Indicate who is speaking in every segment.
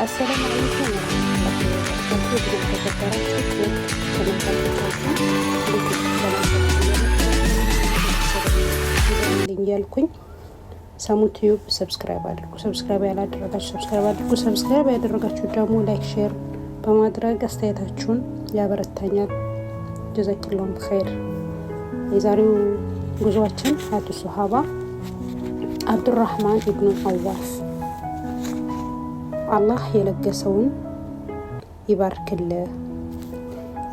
Speaker 1: السلام عليكم ورحمة الله وبركاته ሳሙቲዩብ ሰብስክራይብ አድርጉ። ሰብስክራይብ ያላደረጋችሁ ሰብስክራይብ አድርጉ። ሰብስክራይብ ያደረጋችሁ ደግሞ ላይክ፣ ሼር በማድረግ አስተያየታችሁን ያበረታኛል። ጀዛከላሁ ኸይር። የዛሬው ጉዟችን አዲስ ሱሐባ አብዱራህማን ኢብኑ አዋፍ አላህ የለገሰውን ይባርክልህ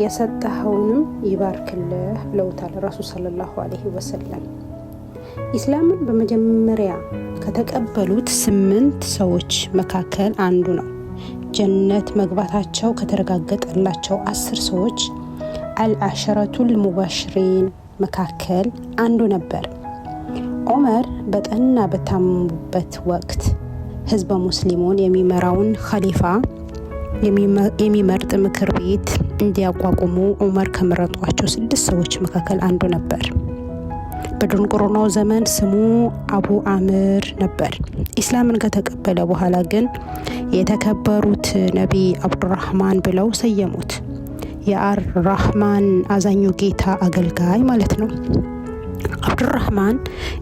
Speaker 1: የሰጠኸውንም ይባርክልህ ብለውታል ረሱል ሰለላሁ ዐለይሂ ወሰለም። ኢስላምን በመጀመሪያ ከተቀበሉት 8 ሰዎች መካከል አንዱ ነው። ጀነት መግባታቸው ከተረጋገጠላቸው 10 ሰዎች አልአሸረቱል ሙባሽሪን መካከል አንዱ ነበር። ዑመር በጠና በታመሙበት ወቅት ህዝበ ሙስሊሙን የሚመራውን ኸሊፋ የሚመርጥ ምክር ቤት እንዲያቋቁሙ ዑመር ከመረጧቸው 6 ሰዎች መካከል አንዱ ነበር። በድንቁርናው ዘመን ስሙ አቡ አምር ነበር። ኢስላምን ከተቀበለ በኋላ ግን የተከበሩት ነቢይ አብዱራህማን ብለው ሰየሙት። የአር-ራህማን አዛኙ ጌታ አገልጋይ ማለት ነው። አብዱራህማን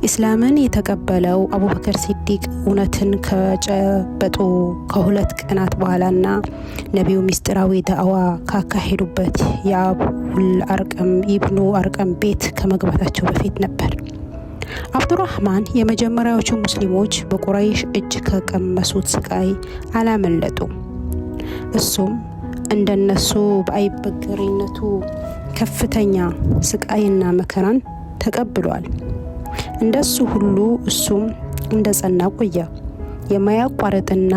Speaker 1: ኢስላምን የተቀበለው አቡበከር ሲዲቅ እውነትን ከጨበጡ ከ2 ቀናት በኋላና ነቢዩ ሚስጥራዊ ዳዕዋ ካካሄዱበት የአቡል አርቀም ኢብኑ አርቀም ቤት ከመግባታቸው በፊት ነበር። አብዱራህማን የመጀመሪያዎቹ ሙስሊሞች በቁረይሽ እጅ ከቀመሱት ስቃይ አላመለጡ። እሱም እንደነሱ በአይበገሬነቱ ከፍተኛ ስቃይና መከራን ተቀብሏል። እንደሱ ሁሉ እሱም እንደጸና ቆየ። የማያቋርጥና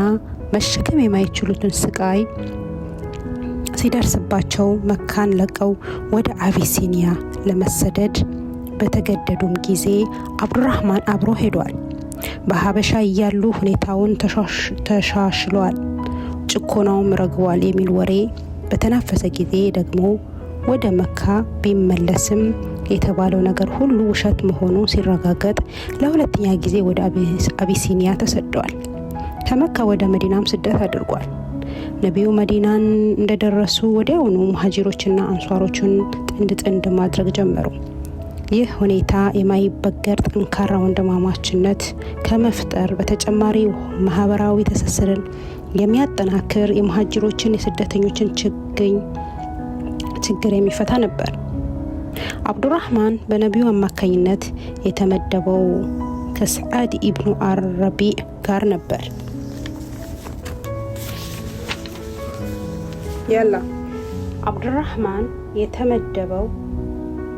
Speaker 1: መሸከም የማይችሉትን ስቃይ ሲደርስባቸው መካን ለቀው ወደ አቢሲኒያ ለመሰደድ በተገደዱም ጊዜ አብዱራህማን አብሮ ሄዷል። በሀበሻ እያሉ ሁኔታውን ተሻሽሏል፣ ጭቆናውም ረግቧል የሚል ወሬ በተናፈሰ ጊዜ ደግሞ ወደ መካ ቢመለስም የተባለው ነገር ሁሉ ውሸት መሆኑ ሲረጋገጥ ለሁለተኛ ጊዜ ወደ አቢሲኒያ ተሰደዋል። ከመካ ወደ መዲናም ስደት አድርጓል። ነቢዩ መዲናን እንደደረሱ ወዲያውኑ ሙሃጂሮችና አንሷሮችን ጥንድ ማድረግ ጀመሩ። ይህ ሁኔታ የማይበገር ጠንካራ ወንድማማችነት ከመፍጠር በተጨማሪ ማህበራዊ ትስስርን የሚያጠናክር የሙሃጂሮችን የስደተኞችን ችግር የሚፈታ ነበር። አብዱራህማን በነቢዩ አማካኝነት የተመደበው ከሰዓድ ኢብኑ አር-ረቢዕ ጋር ነበር።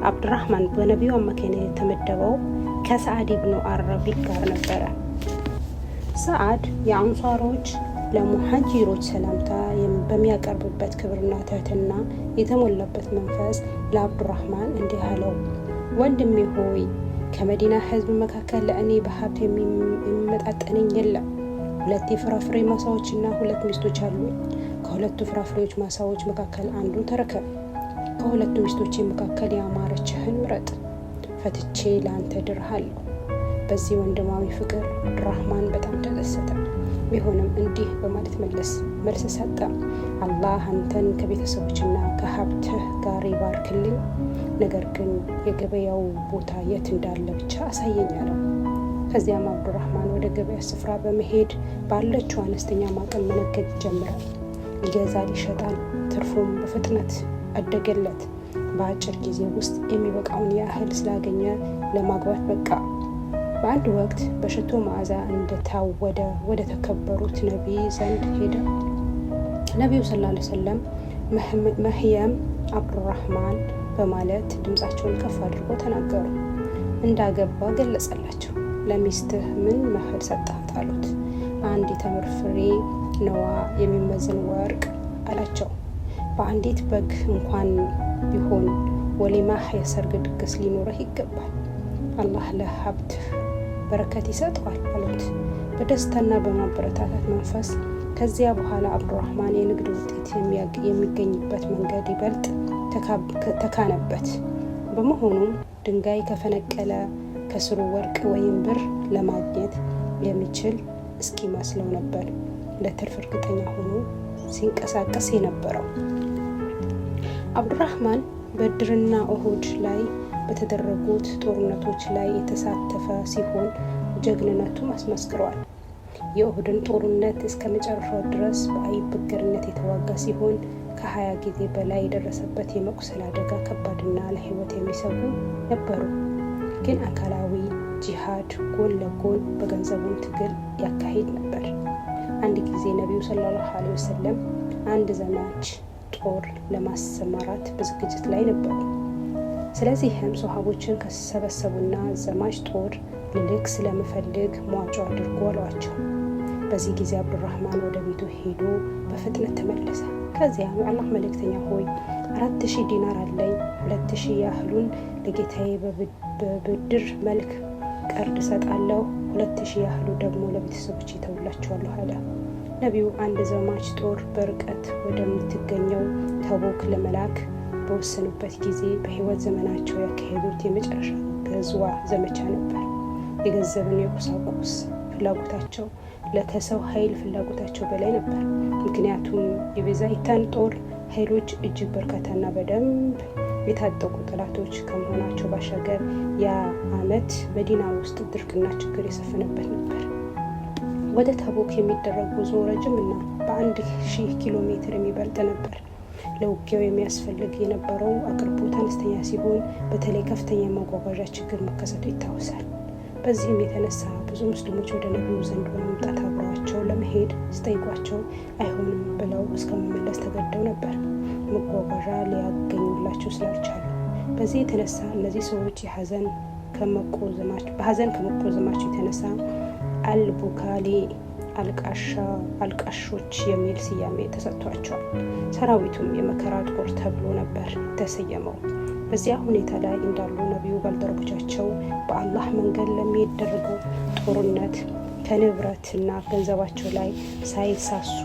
Speaker 1: አብዱራህማን በነቢዩ አማካኝነት የተመደበው ከሰዓድ ኢብኑ አር-ረቢዕ ጋር ነበረ። ሰዓድ የአንሷሮች ለሙሃጂሮች ሰላምታ በሚያቀርብበት ክብርና ትህትና የተሞላበት መንፈስ ለአብዱራህማን እንዲህ አለው። ወንድሜ ሆይ ከመዲና ህዝብ መካከል ለእኔ በሀብት የሚመጣጠነኝ የለም። 2 የፍራፍሬ ማሳዎችና 2 ሚስቶች አሉኝ። ከሁለቱ ፍራፍሬዎች ማሳዎች መካከል አንዱን ተረከብ። ከሁለቱ ሚስቶች መካከል ያማረችህን ምረጥ፣ ፈትቼ ለአንተ ድርሃለሁ። በዚህ ወንድማዊ ፍቅር አብዱራህማን በጣም ተደሰተ። ቢሆንም እንዲህ በማለት መልስ ሰጠ። አላህ አንተን ከቤተሰቦችና ከሀብትህ ጋር ይባርክልኝ፣ ነገር ግን የገበያው ቦታ የት እንዳለ ብቻ አሳየኝ አለው። ከዚያም አብዱራህማን ወደ ገበያ ስፍራ በመሄድ ባለችው አነስተኛ ማዕቀን መነገድ ጀመረ። ይገዛል፣ ይሸጣል። ትርፉም በፍጥነት አደገለት። በአጭር ጊዜ ውስጥ የሚበቃውን ያህል ስላገኘ ለማግባት በቃ። በአንድ ወቅት በሽቶ መዓዛ እንደታወደ ወደ ተከበሩት ነቢይ ዘንድ ሄደ። ነቢዩ ሰለላሁ ዐለይሂ ወሰለም መህየም አብዱራህማን በማለት ድምጻቸውን ከፍ አድርጎ ተናገሩ። እንዳገባ ገለጸላቸው። ለሚስትህ ምን መህር ሰጣት አሉት። 1 የተምር ፍሬ ነዋ የሚመዝን ወርቅ አላቸው። በአንዲት በግ እንኳን ቢሆን ወሊማህ የሰርግ ድግስ ሊኖረህ ይገባል። አላህ ለሀብትህ በረከት ይሰጠዋል አሉት በደስታና በማበረታታት መንፈስ። ከዚያ በኋላ አብዱራህማን የንግድ ውጤት የሚገኝበት መንገድ ይበልጥ ተካነበት። በመሆኑም ድንጋይ ከፈነቀለ ከስሩ ወርቅ ወይም ብር ለማግኘት የሚችል እስኪመስለው ነበር። ለትርፍ እርግጠኛ ሆኖ ሲንቀሳቀስ የነበረው። አብዱራህማን በድርና ኡሁድ ላይ በተደረጉት ጦርነቶች ላይ የተሳተፈ ሲሆን ጀግንነቱን አስመስክሯል። የኡሁድን ጦርነት እስከ መጨረሻው ድረስ በአይበገርነት የተዋጋ ሲሆን ከ20 ጊዜ በላይ የደረሰበት የመቁሰል አደጋ ከባድና ለሕይወት የሚሰጉ ነበሩ። ግን አካላዊ ጂሃድ ጎን ለጎን በገንዘቡን ትግል ያካሂድ ነበር። አንድ ጊዜ ነቢዩ ሰለላሁ ዐለይሂ ወሰለም አንድ ዘማች ጦር ለማሰማራት በዝግጅት ላይ ነበሩ። ስለዚህም ሶሃቦችን ከሰበሰቡና ዘማች ጦር ልልክ ስለምፈልግ ሟጮ አድርጎ አሏቸው። በዚህ ጊዜ አብዱራህማን ወደ ቤቱ ሄዶ በፍጥነት ተመለሰ። ከዚያም የአላህ መልእክተኛ ሆይ 4000 ዲናር አለኝ፣ 2000 ያህሉን ለጌታዬ በብድር መልክ ቀርድ እሰጣለሁ፣ 2000 ያህሉ ደግሞ ለቤተሰቦች ይተውላቸዋለሁ አለ። ነቢዩ አንድ ዘማች ጦር በርቀት ወደምትገኘው ተቡክ ለመላክ በወሰኑበት ጊዜ በህይወት ዘመናቸው ያካሄዱት የመጨረሻ ገዝዋ ዘመቻ ነበር። የገንዘብን የቁሳቁስ ፍላጎታቸው ከሰው ኃይል ፍላጎታቸው በላይ ነበር። ምክንያቱም የቤዛይታን ጦር ኃይሎች እጅግ በርካታና በደንብ የታጠቁ ጠላቶች ከመሆናቸው ባሻገር ያ ዓመት መዲና ውስጥ ድርቅና ችግር የሰፈነበት ነበር። ወደ ታቦክ የሚደረግ ጉዞ ረጅም እና በ1000 ኪሎ ሜትር የሚበልጥ ነበር። ለውጊያው የሚያስፈልግ የነበረው አቅርቦት አነስተኛ ሲሆን በተለይ ከፍተኛ የማጓጓዣ ችግር መከሰቱ ይታወሳል። በዚህም የተነሳ ብዙ ሙስሊሞች ወደ ነቢዩ ዘንድ በመምጣት አብረዋቸው ለመሄድ ሲጠይቋቸው አይሆንም ብለው እስከመመለስ ተገደው ነበር፣ መጓጓዣ ሊያገኙላቸው ስላልቻሉ። በዚህ የተነሳ እነዚህ ሰዎች በሀዘን ከመቆዘማቸው የተነሳ አልቡካሊ አልቃሾች የሚል ስያሜ ተሰጥቷቸዋል። ሰራዊቱም የመከራ ጦር ተብሎ ነበር ተሰየመው። በዚያ ሁኔታ ላይ እንዳሉ ነቢዩ ባልደረቦቻቸው በአላህ መንገድ ለሚደረገው ጦርነት ከንብረትና ገንዘባቸው ላይ ሳይሳሱ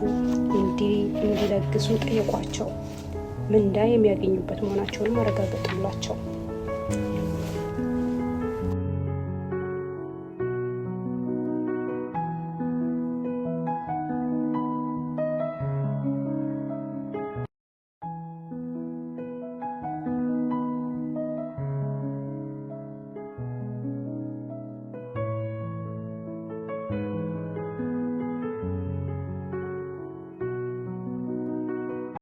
Speaker 1: እንዲለግሱ ጠየቋቸው። ምንዳ የሚያገኙበት መሆናቸውን አረጋገጡላቸው።